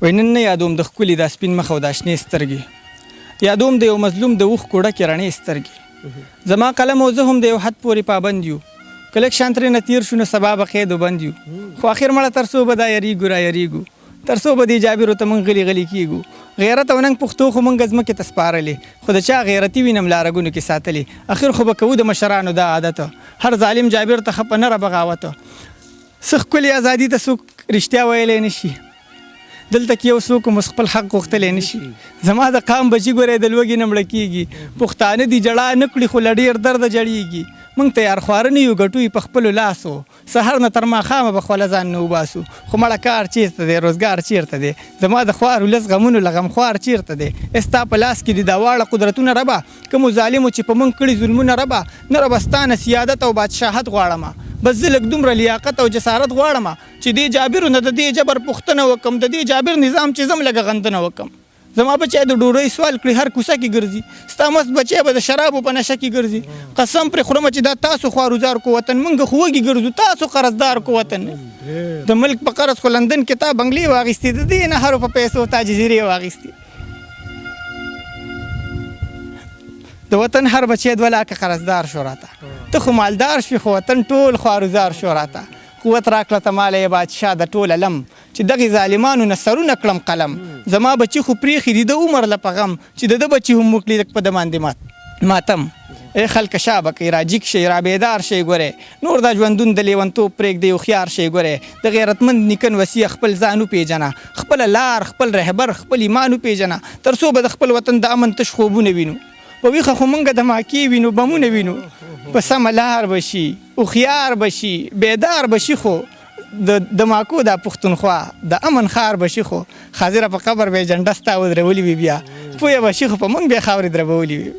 وایي نن نه یادوم د ښکلي دا سپین مخ او دا شنې سترګې، یادوم د یو مظلوم د اوښ کوړه کې رڼې سترګې. زما قلم او زه هم د یو حد پورې پابند یو، که لږ شان ترېنه تېر شو نو سبا به قید و بند یو. خو آخر مړه تر څو به دا یریږو را یریږو، تر څو به دې جابرو ته موږ غلي غلي کېږو. غیرت او ننګ پښتو خو موږ ځمکې ته سپارلې، خو د چا غیرتي وینم لارګونو کې ساتلې. اخر خو به کوو د مشرانو دا عادت، هر ظالم جابر ته خپه نه را بغاوت. څه ښکلې ازادي ته څوک رښتیا ویلی نه شي، دلته کې یو څوک مو خپل حق غوښتلی نه شي. زما د قام بچي ګورې د لوږې نه مړه کېږي، پښتانه دي جړا نه کړي خو له ډېر درده جړېږي. موږ تیار خواره نه یو ګټو یې په خپلو لاسو، سهار نه تر ماښامه به خوله ځان نه وباسو. خو مړه کار چېرته دی، روزګار چېرته دی، زما د خوار ولس غمونو له غمخوار چېرته دی. ستا په لاس کې دي دا واړه قدرتونه ربه، کومو ظالمو چې په موږ کړي ظلمونه ربه. نه ربه ستا نه سیادت او بادشاهت غواړمه، بس زه لږ دومره لیاقت او جسارت غواړم چې دې جابرو نه د دې جبر پوښتنه وکم، د دې جابر نظام چې زم لږه غندنه وکم. زما بچی د ډوډۍ سوال کړي هر کوڅه کې ګرځي، ستا مست بچی به د شرابو په نشه کې ګرځي. قسم پرې خورم چې دا تاسو خوارزار کو وطن، موږ خو وږي ګرځو، تاسو قرضدار کو وطن. د ملک په قرض خو لندن کې تا بنګلې واخیستې، د دې نهرو په پیسو تا جزیرې واخیستې. د وطن هر بچی 2 لاکه قرضدار شو راته، ته خو مالدار شوې خو وطن ټول خوارزار شو راته. قوت راکړه ته ماله یې بادشاه د ټول علم، چې دغې ظالمانو نه سرونه کړم قلم. زما بچي خو پرېښي دي د عمر له په غم، چې د ده بچي هم وکړي لږ په ده باندې ماتم. ای خلکه شابه کوي را جګ شئ را بیدار شئ ګورئ، نور دا ژوندون د لیونتوب پرېږدئ هوښیار شئ ګورئ. د غیرتمند نیکن وصیه خپل ځان وپېژنه، خپله لار خپل رهبر خپل ایمان وپېژنه، تر څو به د خپل وطن د امن تش خوبونه وینو. په ویښه خو موږ د ماکې وینو بمونه وینو، په سمه لار به شي هوښیار به شي بیدار به شي. خو د ماکو دا پښتونخوا د امن ښار به شي، خو حاضره په قبر به یې جنډه ستا ودرولي وي، بیا پویه به شي خو په موږ بیا خاورې دربولي وي.